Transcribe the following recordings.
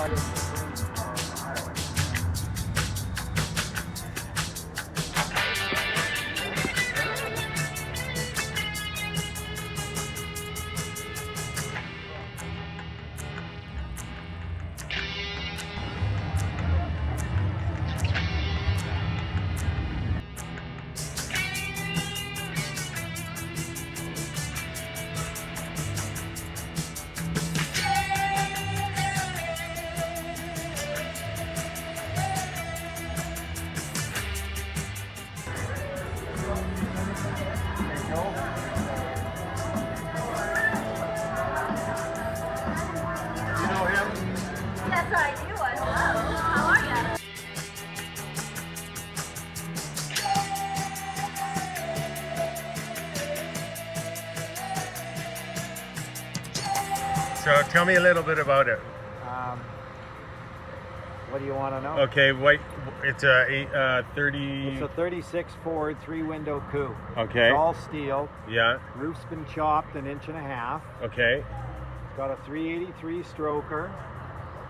Yes, I do. Hello. How are you? So tell me a little bit about it. What do you want to know? Okay, it's a 30. It's a 36 Ford 3-window coupe. Okay. It's all steel. Yeah. Roof's been chopped 1.5 inches. Okay. Got a 383 stroker.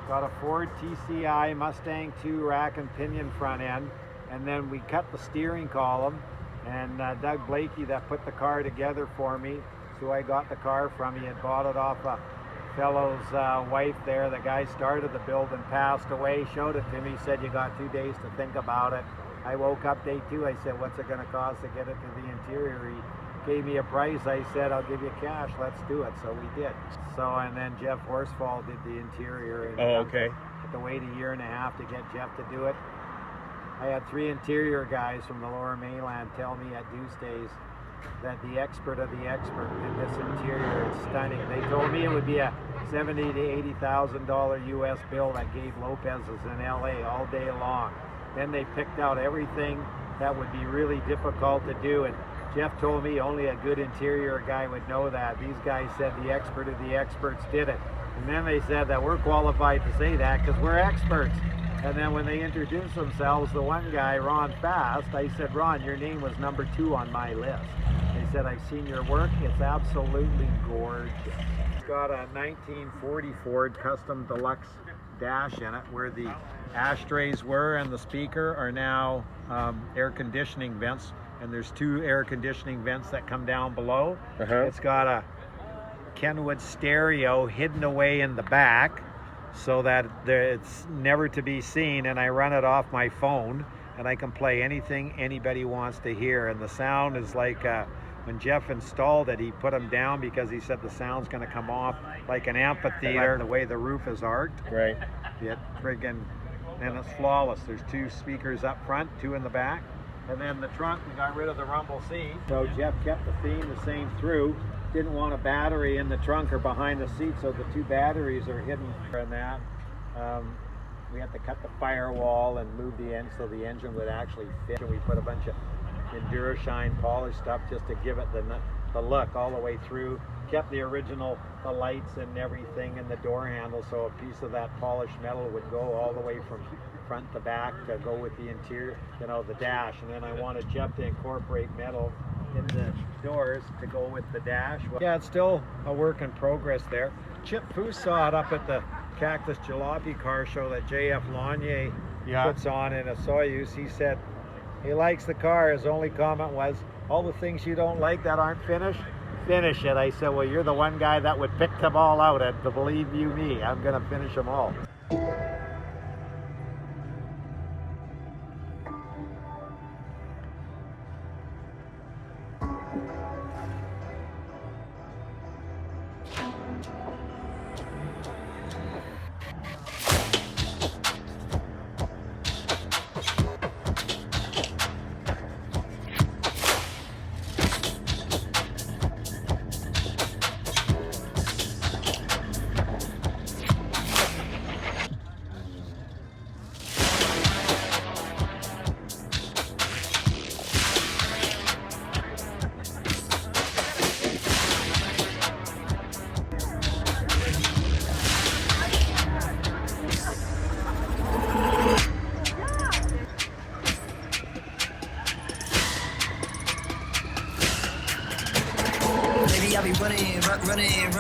Got a Ford TCI Mustang 2 rack and pinion front end. And then we cut the steering column. And Doug Blakey that put the car together for me, so I got the car from. He had bought it off a fellow's wife there. The guy started the build and passed away, showed it to me, said you got 2 days to think about it. I woke up day 2, I said, what's it going to cost to get it to the interior? He gave me a price. I said, I'll give you cash, let's do it. So we did. So, and then Jeff Horsfall did the interior. And okay. had to wait 1.5 years to get Jeff to do it. I had 3 interior guys from the Lower Mainland tell me at Deuce Days that the expert of the expert did this interior. It's stunning. They told me it would be a $70,000 to $80,000 US bill that Gabe Lopez's in LA all day long. Then they picked out everything that would be really difficult to do, and Jeff told me only a good interior guy would know that. These guys said the expert of the experts did it. And then they said that we're qualified to say that because we're experts. And then when they introduced themselves, the one guy, Ron Fast, I said, Ron, your name was number 2 on my list. They said, I've seen your work. It's absolutely gorgeous. It's got a 1940 Ford Custom Deluxe dash in it where the ashtrays were and the speaker are now air conditioning vents. And there's 2 air conditioning vents that come down below. It's got a Kenwood stereo hidden away in the back so that it's never to be seen, and I run it off my phone and I can play anything anybody wants to hear. And the sound is like when Jeff installed it, he put them down because he said the sound's going to come off like an amphitheater, the way the roof is arced. Right. It friggin', and it's flawless. There's 2 speakers up front, 2 in the back. And then the trunk, we got rid of the rumble seat. So Jeff kept the theme the same through. Didn't want a battery in the trunk or behind the seat, so the 2 batteries are hidden in that. We had to cut the firewall and move the end so the engine would actually fit. And we put a bunch of Enduro-Shine polish stuff just to give it the look all the way through. Kept the original, the lights and everything, and the door handle, so a piece of that polished metal would go all the way from front to back to go with the interior, you know, the dash. And then I wanted Jeff to incorporate metal in the doors to go with the dash. Yeah, it's still a work in progress there. Chip Foose saw it up at the Cactus Jalopy car show that JF Lanier puts on in a Soyuz. He said he likes the car. His only comment was, all the things you don't like that aren't finished, finish it. I said, well, you're the one guy that would pick them all out, and believe you me, I'm gonna finish them all.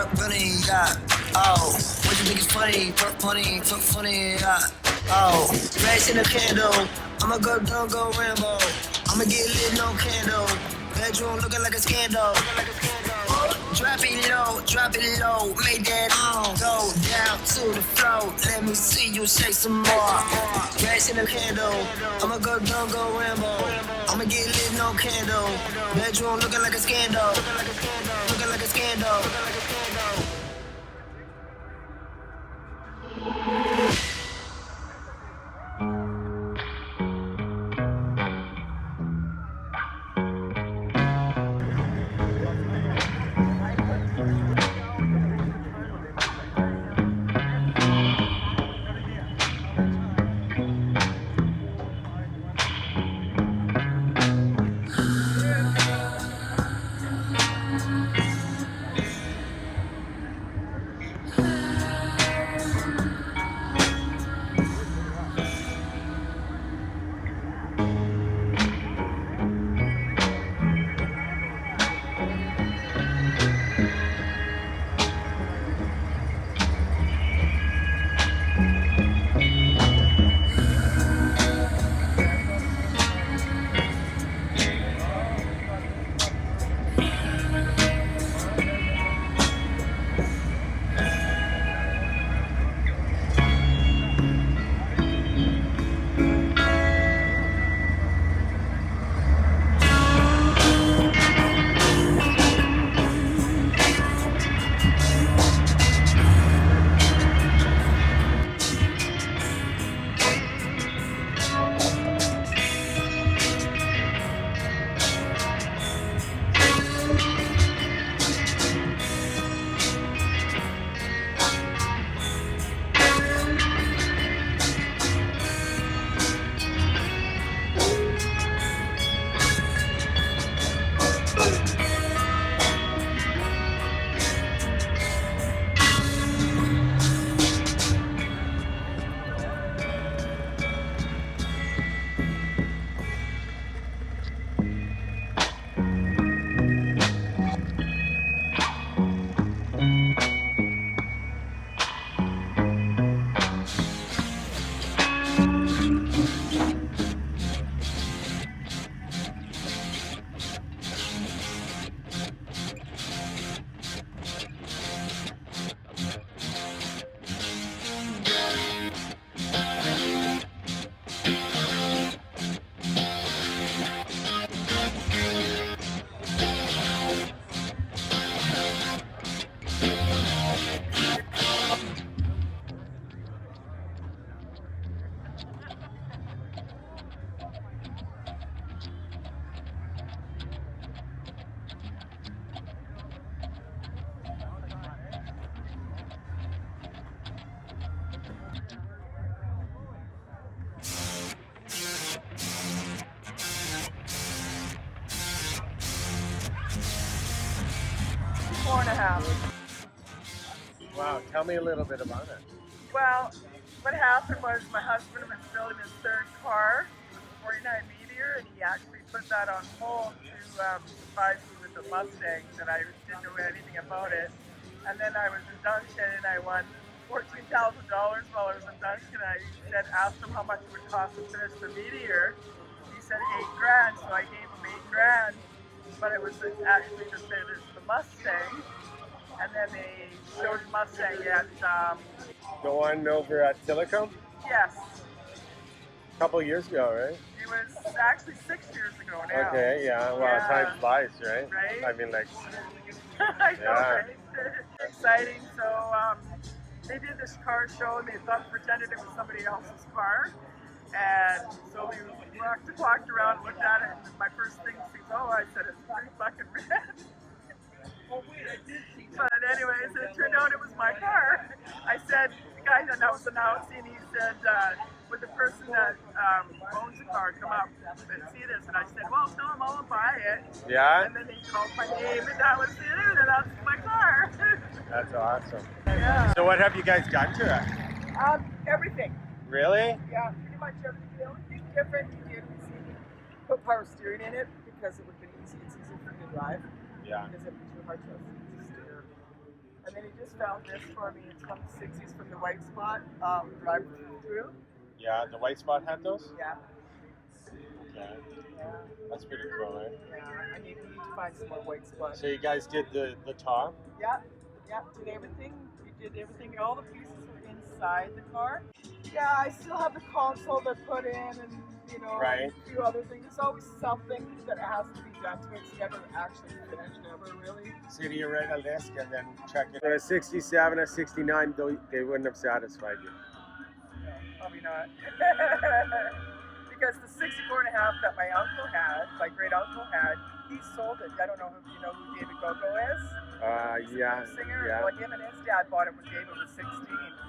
Front bunny, yeah. Oh, what you think is funny? Front funny, yeah. Oh, raising a candle. I'ma go, don't go Rambo. I'ma get lit, no candle. Bedroom looking like a scandal. Drop it low, make that on. Go down to the floor, let me see you shake some more. Raising a candle, I'ma go, don't go Rambo. I'ma get lit, no candle. Bedroom looking like a scandal. Looking like a scandal. Four and a half. Wow, tell me a little bit about it. Well, what happened was my husband was building his third car, a 49 Meteor, and he actually put that on hold to surprise me with the Mustang that I didn't know anything about it. And then I was in Duncan and I won $14,000 while I was in Duncan. I asked him how much it would cost to finish the Meteor. He said $8,000, so I gave him $8,000, but it was actually to finish the Mustang. And then they showed Mustang at, The one over at Silicon? yes, A couple years ago, right? it was actually 6 years ago now. Okay, yeah. Well, Yeah. time flies, right? Right? I mean, like, I know, Yeah. right? Exciting. So they did this car show and they pretended it was somebody else's car. And so we walked around and looked at it, and my first thing was, I said, it's pretty fucking red. But anyways, it turned out it was my car. I said, the guy that was announcing, he said, would the person that owns the car come up and see this? And I said, well, tell him I'll buy it. yeah? And then he called my name, and that was it, and that's my car. That's awesome. Yeah. So what have you guys done to it? Everything. Really? Yeah, pretty much everything. The only thing different you did was you put power steering in it because it would have been easy. It's easier for me to drive. Yeah. Because it was too hard to steer. And then he just found this for me. It's from the 60s from the White Spot drive through. Yeah, the White Spot had those? Yeah. Okay. Yeah. That's pretty cool, eh? Yeah. We need to find some more White Spot. So you guys did the top? Yeah. Yeah. Did everything. We did everything. All the pieces were inside the car. Yeah, I still have the console to put in and, you know, Right. a few other things. There's always something that has to be done to it. It's never actually finished, never really. So do you write a list and then check it? At a 67, a 69, they wouldn't have satisfied you. No, probably not. Because the 64 and a half that my uncle had, my great uncle had, he sold it. I don't know if you know who David Gogo is. Yeah. Singer. Yeah. Well, him and his dad bought it when David was 16.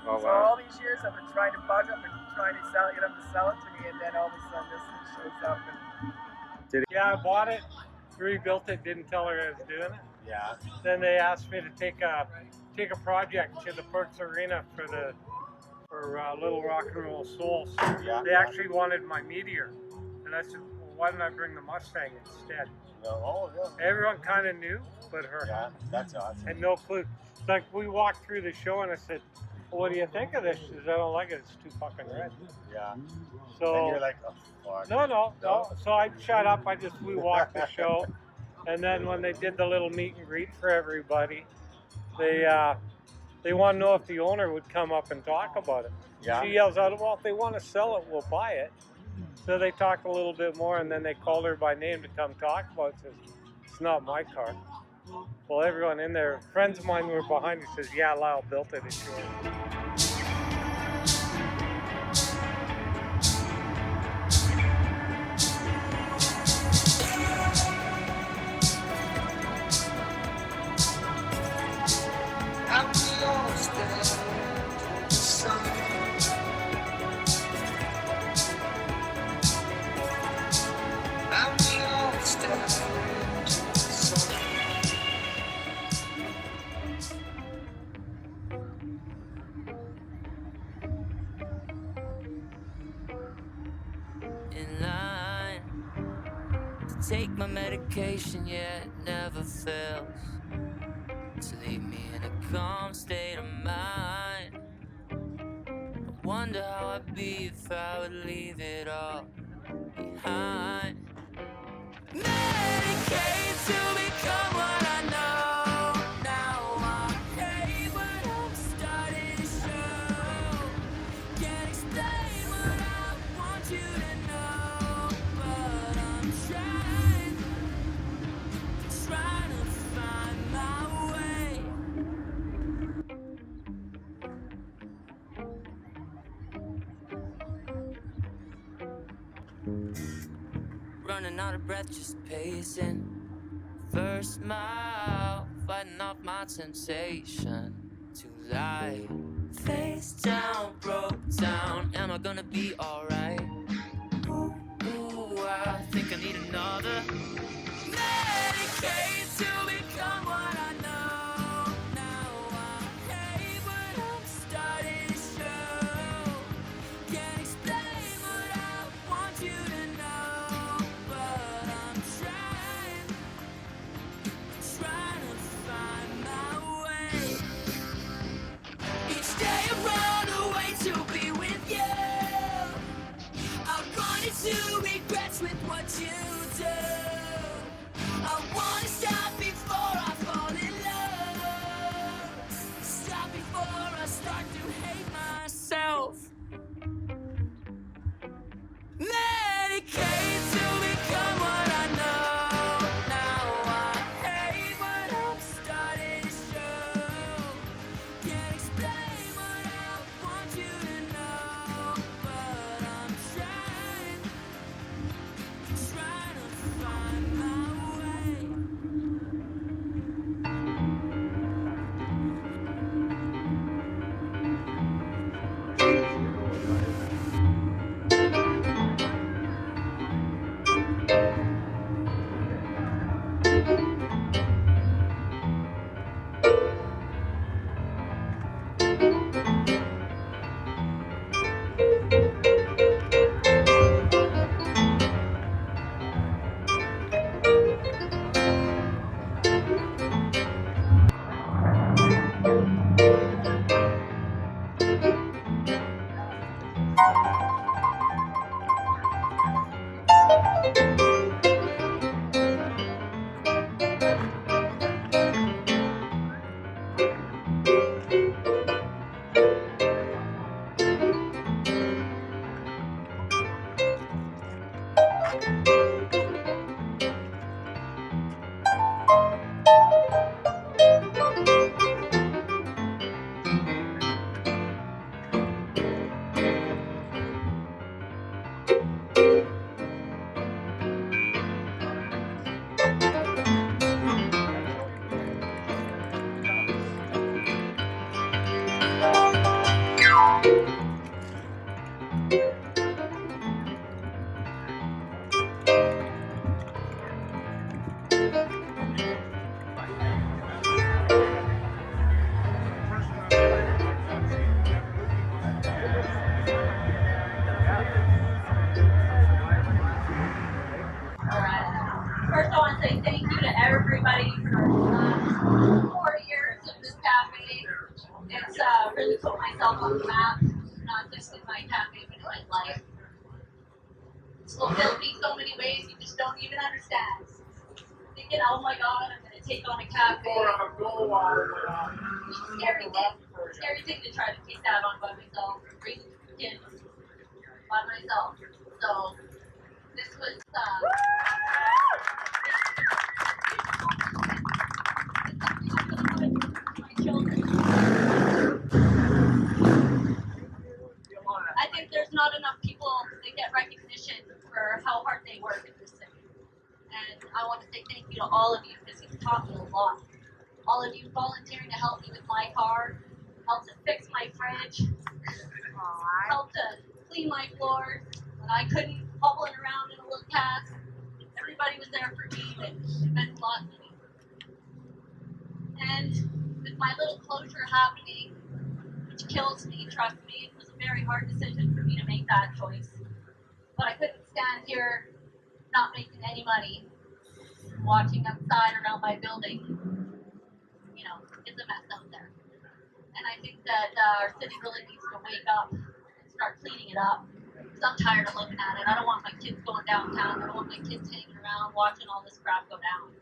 Oh, So wow. all these years I've been trying to bug him and trying to get him to sell it to me, and then all of a sudden this thing shows up. And Yeah, I bought it, rebuilt it, didn't tell her I was doing it. Yeah. Then they asked me to take a project to the Perks Arena for Little Rock and Roll Souls. Yeah. They actually wanted my Meteor, and I said, well, why don't I bring the Mustang instead? No. Oh, yeah. Everyone kind of knew, but her Yeah, that's awesome. had no clue. It's like we walked through the show, and I said, well, what do you think of this? She said, I don't like it. It's too fucking red. Yeah. So And you're like, oh, fuck. No. So I shut up. We walked the show, and then when they did the little meet and greet for everybody, they want to know if the owner would come up and talk about it. Yeah. She yells out, well, if they want to sell it, we'll buy it. So they talked a little bit more, and then they called her by name to come talk about it. Says, it's not my car. Well, everyone in there, friends of mine were behind me, says, yeah, Lyle built it, it's yours. I'm lost in the sun. I'm lost in the sun. In line to take my medication, yet never fails to leave me in a calm state of mind. I wonder how I'd be if I would leave it all behind. Medicate to become what I know. Now I hate what I'm starting to show. Can't explain what I want you to know, but I'm trying to find my way. Running out of breath, just pacing. First mile, fighting off my temptation to lie. Face down, broke down. Am I gonna be alright? Ooh, I think I need another Medicaid to become what I know. Now I hate what I'm starting to show. Can't explain what I want you to know, but I'm trying to find my way. Each day I run away to be with you. I run into regrets with what you do. I wanna stop before I fall in love. Stop before I start to hate myself. Medicaid to become what I know. Now I hate what I'm starting to show. Can't explain what I want you to know, but I'm trying to find my way. really put myself on the map, not just in my cafe, but in my life. It's fulfilled me so many ways you just don't even understand. Thinking, oh my God, I'm going to take on a cafe. Scary thing to try to take that on by myself, raise kids by myself. So this was my children. I think there's not enough people that get recognition for how hard they work in this city. And I want to say thank you to all of you because you've taught me a lot. All of you volunteering to help me with my car, help to fix my fridge, help to clean my floors when I couldn't, hobbling around in a little cast. Everybody was there for me, and it meant a lot to me. And with my little closure happening, which kills me, trust me, it was a very hard decision for me to make that choice. But I couldn't stand here not making any money, watching outside around my building. You know, it's a mess out there. And I think that our city really needs to wake up and start cleaning it up. Because I'm tired of looking at it. I don't want my kids going downtown. I don't want my kids hanging around watching all this crap go down.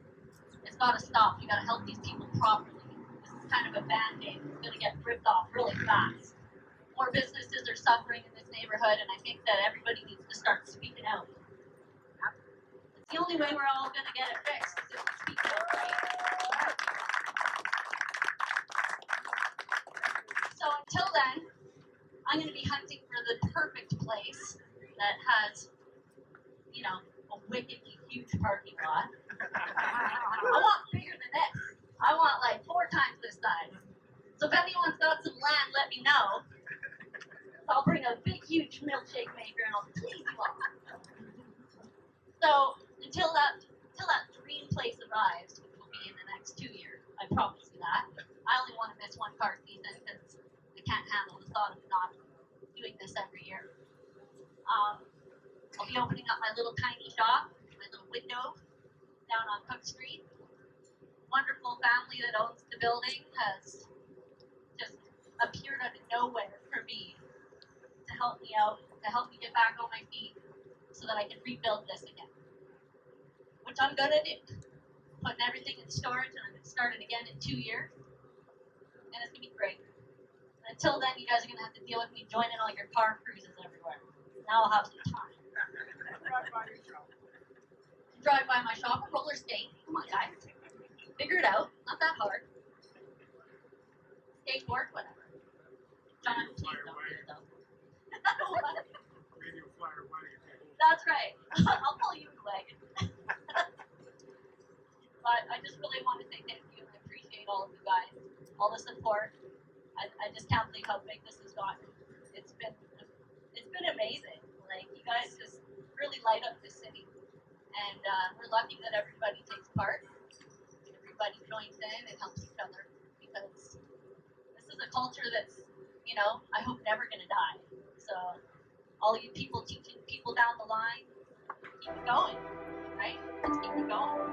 It's got to stop. You got to help these people properly. This is kind of a band-aid. It's going to get ripped off really fast. More businesses are suffering in this neighborhood, and I think that everybody needs to start speaking out. It's the only way we're all going to get it fixed is if we speak out, right? So until then, I'm going to be hunting for the perfect place that has, you know, a wickedly huge parking lot. I want bigger than this. I want like 4 times this size. So if anyone's got some land, let me know. I'll bring a big, huge milkshake maker and I'll please you all. So until that dream place arrives, which will be in the next 2 years, I promise you that. I only want to miss one car season because I can't handle the thought of not doing this every year. I'll be opening up my little tiny shop, my little window down on Cook Street. Wonderful family that owns the building has just appeared out of nowhere for me to help me out, to help me get back on my feet so that I can rebuild this again. Which I'm gonna do. Putting everything in storage and I'm gonna start it again in 2 years. And it's gonna be great. And until then, you guys are gonna have to deal with me joining all your car cruises everywhere. Now I'll have some time. Drive by my shop and roller skate. Come on, guys. Figure it out. Not that hard. Skateboard, whatever. John, please don't do it though. That's right. I'll pull you in the wagon. But I just really want to say thank you and I appreciate all of you guys, all the support. I just can't believe how big this has gotten. It's been amazing. Like you guys just really light up this city, and we're lucky that everybody takes part. Everybody joins in and helps each other because this is a culture that's, you know, I hope never gonna die. So all you people teaching people down the line, keep it going, right? Let's keep it going.